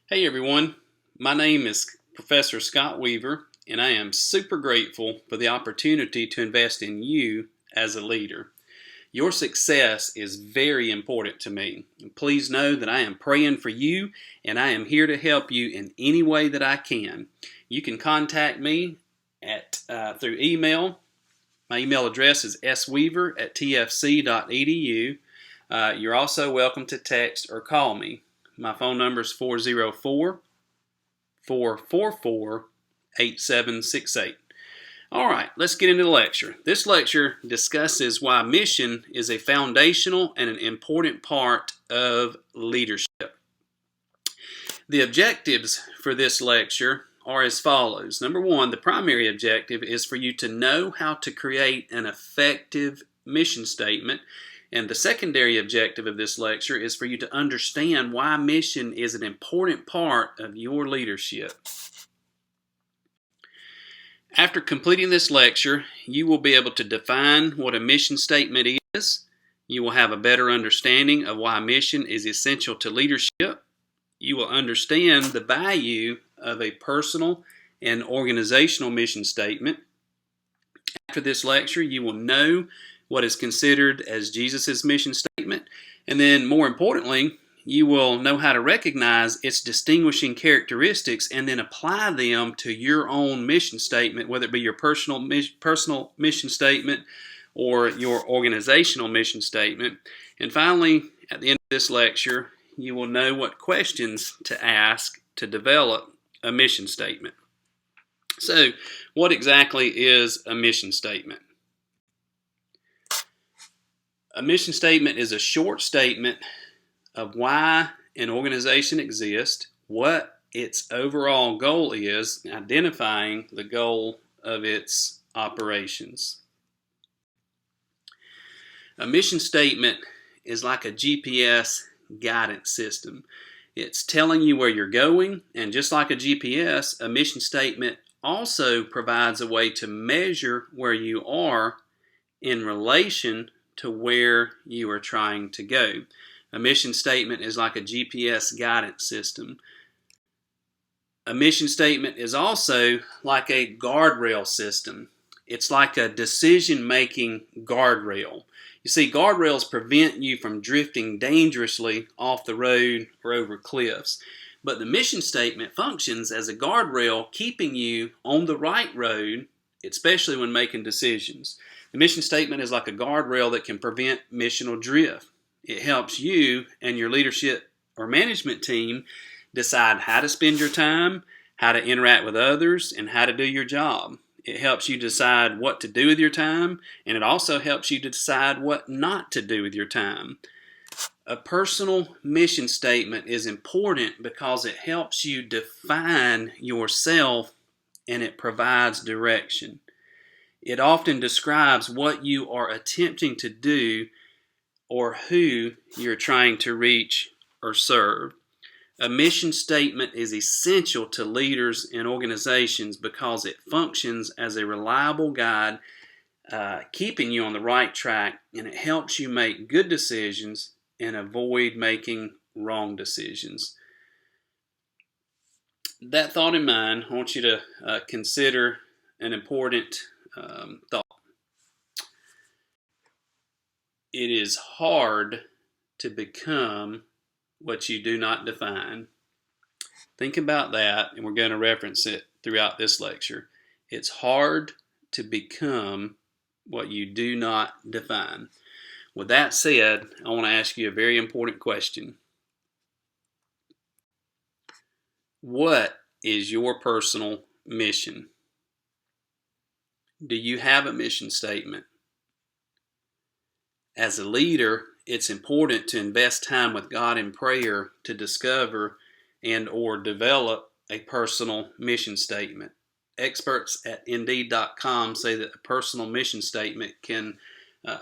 Hey everyone, my name is Professor Scott Weaver, and I am super grateful for the opportunity to invest in you as a leader. Your success is very important to me. Please know that I am praying for you, and I am here to help you in any way that I can. You can contact me through email. My email address is sweaver@tfc.edu. You're also welcome to text or call me. My phone number is 404-444-8768. All right, let's get into the lecture. This lecture discusses why mission is a foundational and an important part of leadership. The objectives for this lecture are as follows. Number one, the primary objective is for you to know how to create an effective mission statement. And the secondary objective of this lecture is for you to understand why mission is an important part of your leadership. After completing this lecture, you will be able to define what a mission statement is. You will have a better understanding of why mission is essential to leadership. You will understand the value of a personal and organizational mission statement. After this lecture, you will know what is considered as Jesus' mission statement, and then more importantly, you will know how to recognize its distinguishing characteristics and then apply them to your own mission statement, whether it be your personal mission statement or your organizational mission statement. And finally, at the end of this lecture, you will know what questions to ask to develop a mission statement. So, what exactly is a mission statement? A mission statement is a short statement of why an organization exists, what its overall goal is, identifying the goal of its operations. A mission statement is like a GPS guidance system. It's telling you where you're going, and just like a GPS, a mission statement also provides a way to measure where you are in relation to where you are trying to go. A mission statement is like a GPS guidance system. A mission statement is also like a guardrail system. It's like a decision-making guardrail. You see, guardrails prevent you from drifting dangerously off the road or over cliffs. But the mission statement functions as a guardrail, keeping you on the right road, especially when making decisions. The mission statement is like a guardrail that can prevent missional drift. It helps you and your leadership or management team decide how to spend your time, how to interact with others, and how to do your job. It helps you decide what to do with your time, and it also helps you to decide what not to do with your time. A personal mission statement is important because it helps you define yourself and it provides direction. It often describes what you are attempting to do or who you're trying to reach or serve. A mission statement is essential to leaders and organizations because it functions as a reliable guide, keeping you on the right track, and it helps you make good decisions and avoid making wrong decisions. That thought in mind, I want you to consider an important thought. It is hard to become what you do not define. Think about that, and we're going to reference it throughout this lecture. It's hard to become what you do not define. With that said, I want to ask you a very important question. What is your personal mission? Do you have a mission statement? As a leader, it's important to invest time with God in prayer to discover and or develop a personal mission statement. Experts at Indeed.com say that a personal mission statement can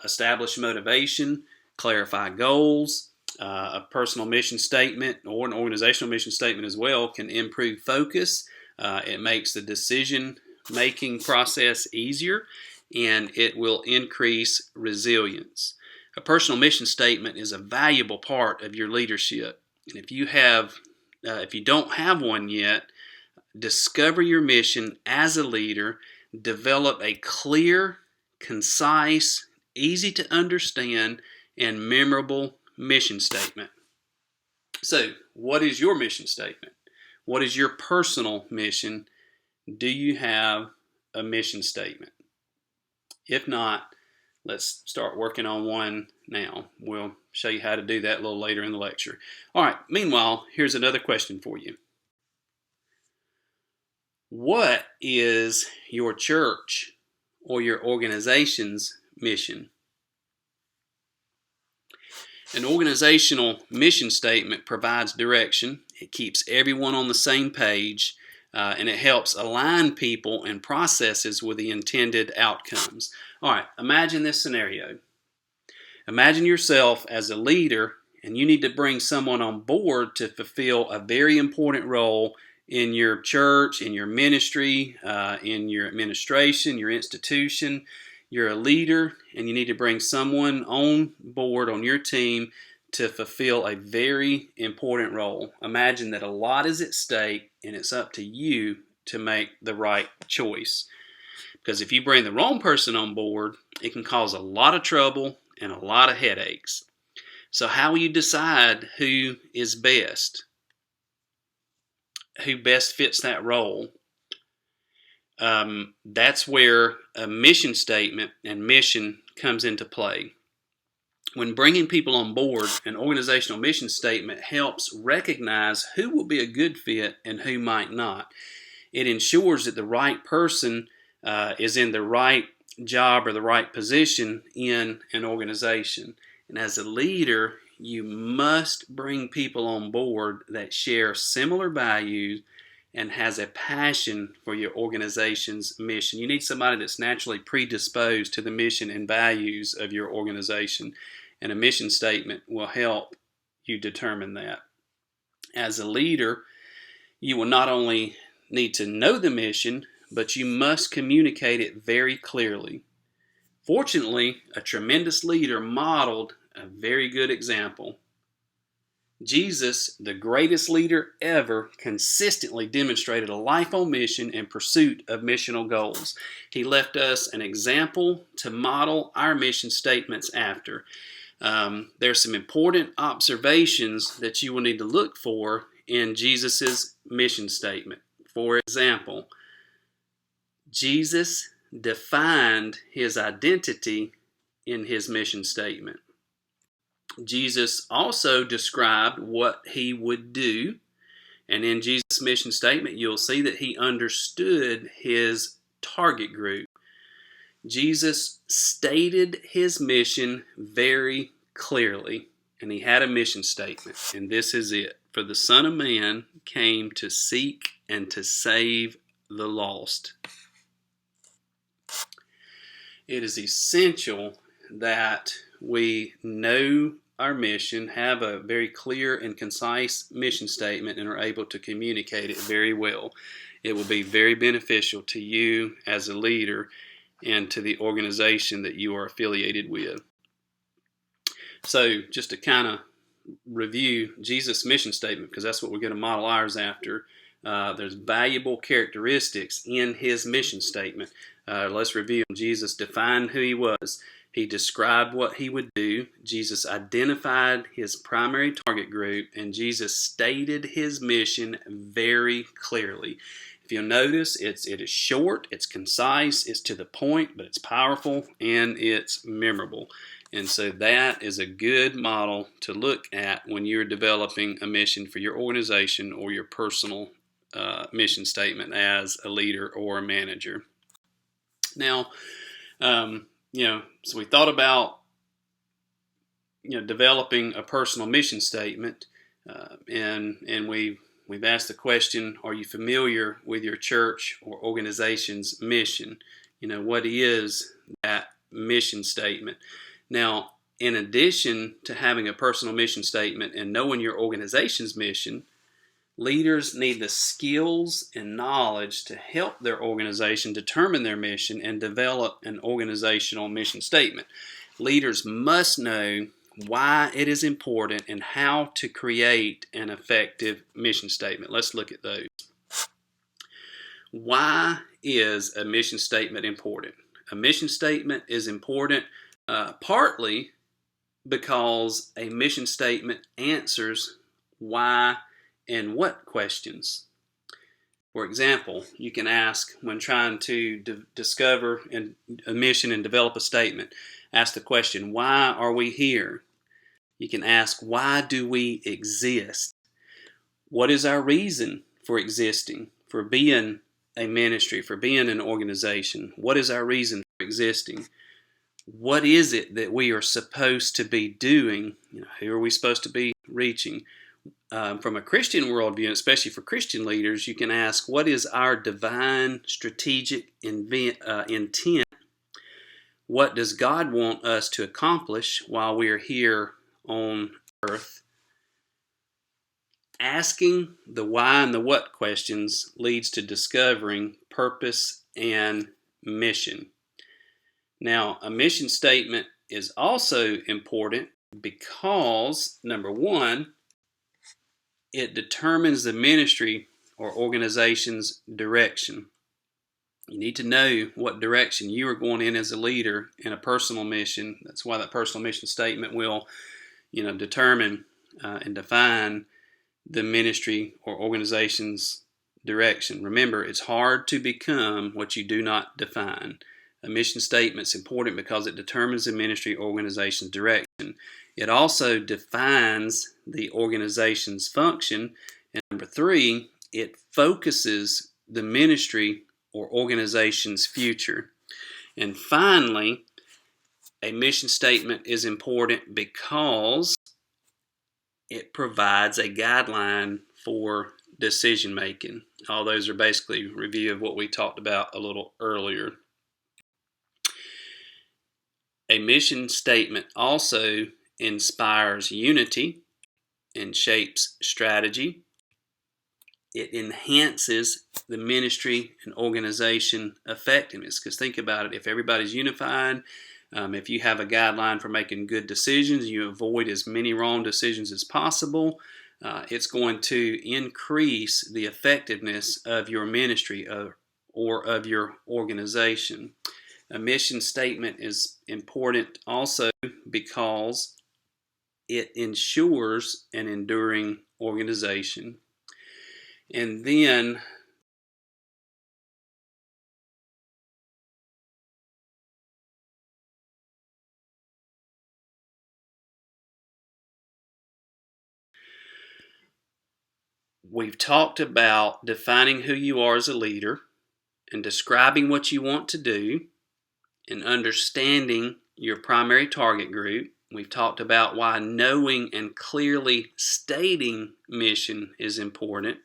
establish motivation, clarify goals. A personal mission statement or an organizational mission statement as well can improve focus. It makes the decision-making process easier, and it will increase resilience. A personal mission statement is a valuable part of your leadership. And if you have if you don't have one yet, discover your mission as a leader, develop a clear, concise, easy to understand, and memorable mission statement. So, what is your mission statement? What is your personal mission? Do you have a mission statement? If not, let's start working on one now. We'll show you how to do that a little later in the lecture. All right, meanwhile, here's another question for you. What is your church or your organization's mission? An organizational mission statement provides direction. It keeps everyone on the same page, and it helps align people and processes with the intended outcomes. All right, imagine this scenario. Imagine yourself as a leader, and you need to bring someone on board to fulfill a very important role in your church, in your ministry, in your administration, your institution. You're a leader, and you need to bring someone on board on your team to fulfill a very important role. Imagine that a lot is at stake, and it's up to you to make the right choice. Because if you bring the wrong person on board, it can cause a lot of trouble and a lot of headaches. So how will you decide who is best? Who best fits that role? That's where a mission statement and mission comes into play. When bringing people on board, an organizational mission statement helps recognize who will be a good fit and who might not. It ensures that the right person is in the right job or the right position in an organization. And as a leader, you must bring people on board that share similar values and has a passion for your organization's mission. You need somebody that's naturally predisposed to the mission and values of your organization, and a mission statement will help you determine that. As a leader, you will not only need to know the mission, but you must communicate it very clearly. Fortunately, a tremendous leader modeled a very good example. Jesus, the greatest leader ever, consistently demonstrated a life on mission and pursuit of missional goals. He left us an example to model our mission statements after. There's some important observations that you will need to look for in Jesus' mission statement. For example, Jesus defined his identity in his mission statement. Jesus also described what he would do, and in Jesus' mission statement, you'll see that he understood his target group. Jesus stated his mission very clearly, and he had a mission statement, and this is it. For the Son of Man came to seek and to save the lost. It is essential that we know our mission, have a very clear and concise mission statement, and are able to communicate it very well. It will be very beneficial to you as a leader and to the organization that you are affiliated with. So just to kind of review Jesus' mission statement, because that's what we're going to model ours after. There's valuable characteristics in his mission statement. Let's review. Jesus defined who he was. He described what he would do. Jesus identified his primary target group, and Jesus stated his mission very clearly. If you'll notice, it is short, it's concise, it's to the point, but it's powerful and it's memorable. And so that is a good model to look at when you're developing a mission for your organization or your personal mission statement as a leader or a manager. Now, so we thought about, developing a personal mission statement, and we've asked the question: are you familiar with your church or organization's mission? What is that mission statement? Now, in addition to having a personal mission statement and knowing your organization's mission, leaders need the skills and knowledge to help their organization determine their mission and develop an organizational mission statement. Leaders must know why it is important, and how to create an effective mission statement. Let's look at those. Why is a mission statement important? A mission statement is important partly because a mission statement answers why and what questions. For example, you can ask, when trying to discover a mission and develop a statement, ask the question, why are we here? You can ask, why do we exist? What is our reason for existing, for being a ministry, for being an organization? What is our reason for existing? What is it that we are supposed to be doing? Who are we supposed to be reaching? From a Christian worldview, especially for Christian leaders, you can ask, what is our divine strategic intent? What does God want us to accomplish while we are here on earth? Asking the why and the what questions leads to discovering purpose and mission. Now, a mission statement is also important because, number one, it determines the ministry or organization's direction. You need to know what direction you are going in as a leader in a personal mission. That's why that personal mission statement will, determine and define the ministry or organization's direction. Remember, it's hard to become what you do not define. A mission statement is important because it determines the ministry or organization's direction. It also defines the organization's function. And number three, it focuses the ministry or organization's future. And finally, a mission statement is important because it provides a guideline for decision making. All those are basically a review of what we talked about a little earlier. A mission statement also inspires unity and shapes strategy. It enhances the ministry and organization effectiveness. Because think about it, if everybody's unified, if you have a guideline for making good decisions, you avoid as many wrong decisions as possible, it's going to increase the effectiveness of your ministry or of your organization. A mission statement is important also because it ensures an enduring organization. And then we've talked about defining who you are as a leader and describing what you want to do and understanding your primary target group. We've talked about why knowing and clearly stating mission is important.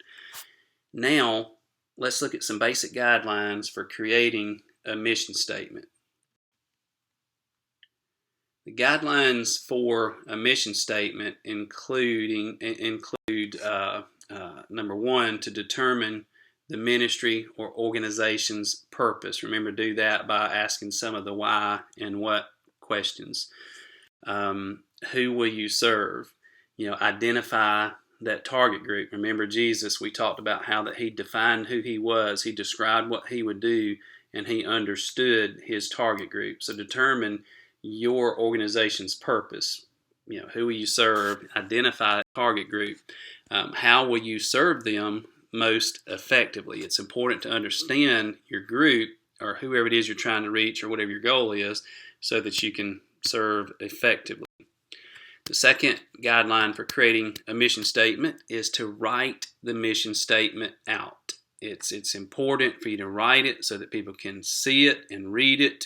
Now, let's look at some basic guidelines for creating a mission statement. The guidelines for a mission statement include number one, to determine the ministry or organization's purpose. Remember, do that by asking some of the why and what questions. Who will you serve? Identify that target group. Remember Jesus, we talked about how that he defined who he was, he described what he would do, and he understood his target group. So determine your organization's purpose. Who will you serve? Identify that target group. How will you serve them most effectively? It's important to understand your group or whoever it is you're trying to reach or whatever your goal is so that you can serve effectively. The second guideline for creating a mission statement is to write the mission statement out. It's important for you to write it so that people can see it and read it.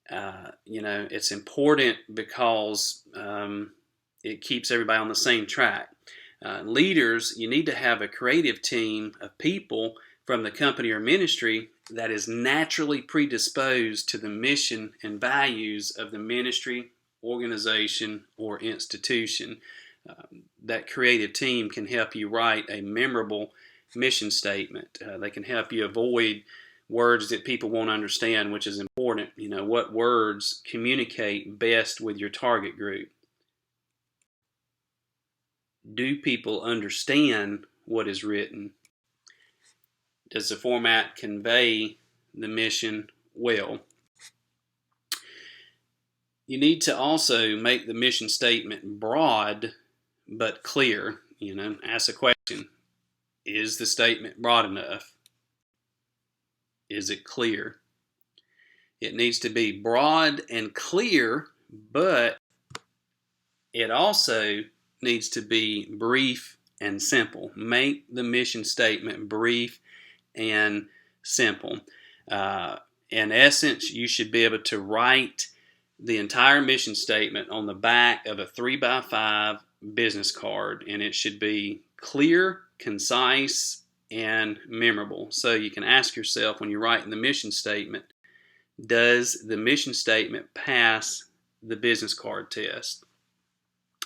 It's important because it keeps everybody on the same track. Leaders, you need to have a creative team of people from the company or ministry that is naturally predisposed to the mission and values of the ministry, organization, or institution. That creative team can help you write a memorable mission statement. They can help you avoid words that people won't understand, which is important. You know, what words communicate best with your target group? Do people understand what is written? Does the format convey the mission well? You need to also make the mission statement broad but clear. You know, ask a question. Is the statement broad enough? Is it clear? It needs to be broad and clear, but it also needs to be brief and simple. Make the mission statement brief and simple. In essence, you should be able to write the entire mission statement on the back of a 3x5 business card, and it should be clear, concise, and memorable. So you can ask yourself when you're writing the mission statement, does the mission statement pass the business card test?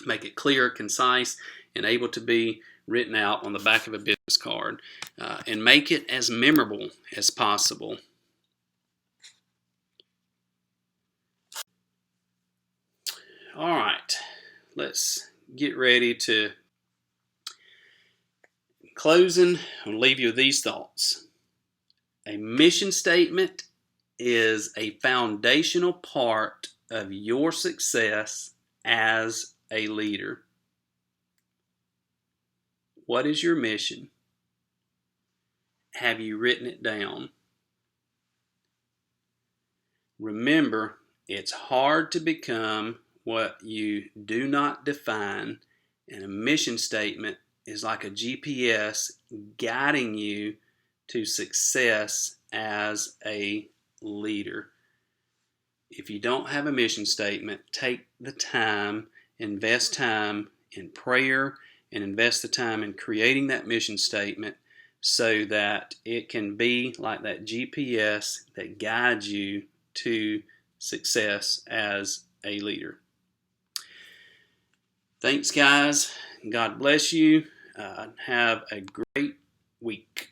Make it clear, concise, and able to be written out on the back of a business card, and make it as memorable as possible. All right, let's get ready to closing. I'll leave you with these thoughts. A mission statement is a foundational part of your success as a leader. What is your mission? Have you written it down? Remember, it's hard to become what you do not define, and a mission statement is like a GPS guiding you to success as a leader. If you don't have a mission statement, take the time, invest time in prayer, and invest the time in creating that mission statement so that it can be like that GPS that guides you to success as a leader. Thanks, guys. God bless you. Have a great week.